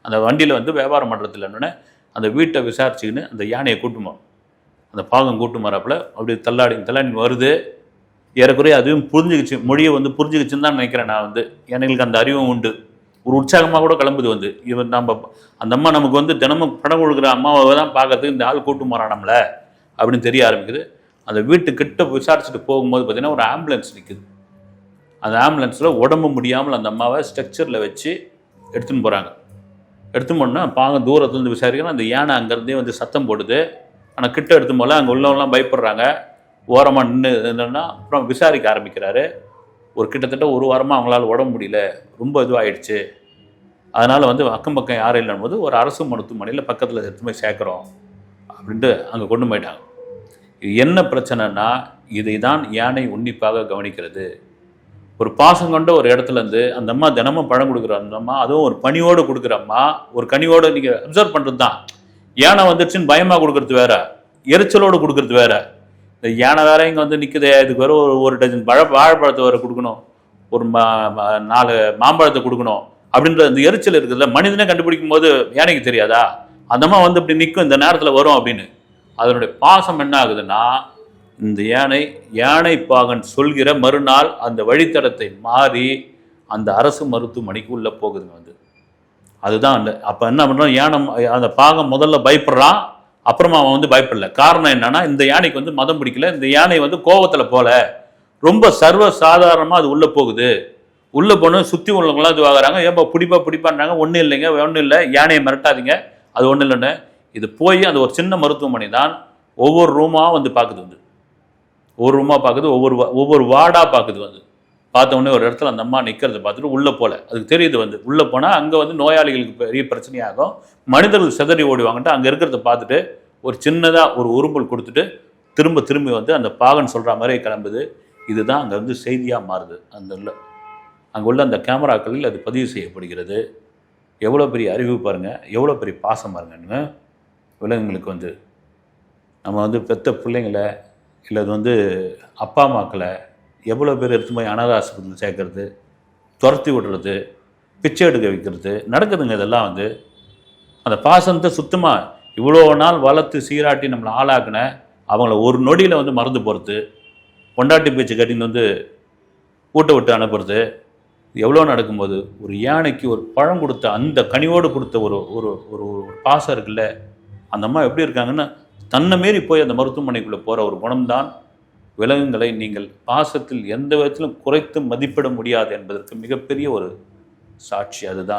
அந்த வண்டியில் வந்து வியாபாரம் பண்ணுறதுல என்னென்ன அந்த வீட்டை விசாரிச்சுக்கின்னு அந்த யானையை கூட்டுமா அந்த பாகம் கூட்டு மாறாப்புல அப்படி தள்ளாடி வருது. ஏறக்குறைய அதுவும் புரிஞ்சுக்கிச்சு, மொழியை வந்து புரிஞ்சுக்கிச்சுன்னு தான் நினைக்கிறேன் நான் வந்து. யானைகளுக்கு அந்த அறிவும் உண்டு. ஒரு உற்சாகமாக கூட கிளம்புது வந்து. இவன் நம்ம அந்த அம்மா நமக்கு வந்து தினமும் பணம் கொடுக்குற அம்மாவை தான் பார்க்கறதுக்கு இந்த ஆள் கூட்டு மாறான் நம்மளை அப்படின்னு தெரிய ஆரம்பிக்குது. அந்த வீட்டுக்கிட்ட விசாரிச்சுட்டு போகும்போது பார்த்தீங்கன்னா ஒரு ஆம்புலன்ஸ் நிற்குது. அந்த ஆம்புலன்ஸில் உடம்பு முடியாமல் அந்த அம்மாவை ஸ்ட்ரக்சரில் வச்சு எடுத்துன்னு போகிறாங்க. எடுத்துன்னு போனால் பாங்க தூரத்துலேருந்து விசாரிக்கிறேன். அந்த யானை அங்கேருந்தே வந்து சத்தம் போடுது. ஆனால் கிட்ட எடுத்து போல அங்கே உள்ளவங்களாம் பயப்படுறாங்க. ஓரமாக நின்று என்னன்னா அப்புறம் விசாரிக்க ஆரம்பிக்கிறாரு. ஒரு கிட்டத்தட்ட ஒரு வாரமாக அவங்களால உடம்பு முடியல, ரொம்ப இதுவாகிடுச்சு. அதனால் வந்து அக்கம் பக்கம் யாரும் இல்லைன்னு போது ஒரு அரசு மருத்துவமனையில் பக்கத்தில் எடுத்து போய் சேர்க்குறோம் அப்படின்ட்டு அங்கே கொண்டு போயிட்டாங்க. இது என்ன பிரச்சனைனா இதை தான் யானை உன்னிப்பாக கவனிக்கிறது. ஒரு பாசம் கொண்ட ஒரு இடத்துலேருந்து அந்த அம்மா தினமும் பழம் கொடுக்குற அந்த அம்மா, அதுவும் ஒரு பணியோடு கொடுக்குற அம்மா, ஒரு கனிவோடு நீங்கள் அப்சர்வ் பண்ணுறது தான். யானை வந்துடுச்சுன்னு பயமாக கொடுக்குறது வேற, எரிச்சலோடு கொடுக்குறது வேற. இந்த யானை வேற இங்கே வந்து நிற்குதே, இதுக்கு வேற ஒரு டஜன் வாழைப்பழத்தை வேற கொடுக்கணும், ஒரு 4 மாம்பழத்தை கொடுக்கணும் அப்படின்ற அந்த எரிச்சல் இருக்குதுல்ல. மனிதனே கண்டுபிடிக்கும் போது யானைக்கு தெரியாதா? அந்த அம்மா வந்து இப்படி நிற்கும், இந்த நேரத்தில் வரும் அப்படின்னு. அதனுடைய பாசம் என்ன ஆகுதுன்னா, இந்த யானை பாகன் சொல்கிற மறுநாள் அந்த வழித்தடத்தை மாறி அந்த அரசு மருத்துவமனைக்கு உள்ளே போகுதுங்க வந்து. அதுதான் அந்த அப்போ என்ன பண்ணுறோம், யானை அந்த பாகம் முதல்ல பயப்படுறான், அப்புறமா அவன் வந்து பயப்படல. காரணம் என்னன்னா, இந்த யானைக்கு வந்து மதம் பிடிக்கல. இந்த யானை வந்து கோவத்தில் போல ரொம்ப சர்வ சாதாரணமாக அது உள்ளே போகுது. உள்ளே போன சுற்றி உள்ளவங்களாம் இது ஆகிறாங்க. ஏப்பா பிடிப்பான்றாங்க. ஒன்றும் இல்லைங்க, ஒன்றும் இல்லை, யானையை மிரட்டாதீங்க, அது ஒன்றும் இல்லைன்னு. இது போய் அந்த ஒரு சின்ன மருத்துவமனை தான் ஒவ்வொரு ரூமாக வந்து பார்க்குது வந்து. ஒவ்வொரு ரூமாக பார்க்குது, ஒவ்வொரு வார்டாக பார்க்குது வந்து. பார்த்த உடனே ஒரு இடத்துல அந்த அம்மா நிற்கிறத பார்த்துட்டு உள்ளே போல அதுக்கு தெரியுது வந்து. உள்ளே போனால் அங்கே வந்து நோயாளிகளுக்கு பெரிய பிரச்சனையாகும், மனிதர்கள் சிதறி ஓடிவாங்கன்ட்டு அங்கே இருக்கிறத பார்த்துட்டு ஒரு சின்னதாக ஒரு உரும்பல் கொடுத்துட்டு திரும்பி வந்து அந்த பாகன் சொல்கிற மாதிரி கிளம்புது. இதுதான் அங்கே வந்து செய்தியாக மாறுது. அங்கே உள்ள அந்த கேமராக்களில் அது பதிவு செய்யப்படுகிறது. எவ்வளோ பெரிய அறிவு பாருங்கள், எவ்வளோ பெரிய பாசம் பாருங்கன்னு. விலங்குகளுக்கு வந்து நம்ம வந்து பெத்த பிள்ளைங்களை இல்லை அது வந்து அப்பா அம்மாக்களை எவ்வளோ பேர் எடுத்து போய் அனாதை ஆஸ்பத்திரியில் சேர்க்கறது, துரத்தி விடுறது, பிச்சை எடுக்க வைக்கிறது நடக்குதுங்க. இதெல்லாம் வந்து அந்த பாசத்தை சுத்தமாக இவ்வளோ நாள் வளர்த்து சீராட்டி நம்மளை ஆளாக்குன அவங்கள ஒரு நொடியில் வந்து மறந்து போகிறது, பொண்டாட்டி பேச்சு கட்டின்னு வந்து ஊட்ட விட்டு அனுப்புறது, எவ்வளோ நடக்கும்போது ஒரு யானைக்கு ஒரு பழம் கொடுத்த அந்த கனிவோடு கொடுத்த ஒரு ஒரு ஒரு பாசம் இருக்குல்ல, அந்த அம்மா எப்படி இருக்காங்கன்னா தன்னை மீறி போய் அந்த மருத்துவமனைக்குள்ளே போகிற ஒரு குணம்தான். விலங்குகளை நீங்கள் பாசத்தில் எந்த விதத்திலும் குறைத்து மதிப்பிட முடியாது என்பதற்கு மிகப்பெரிய ஒரு சாட்சி அதுதான்.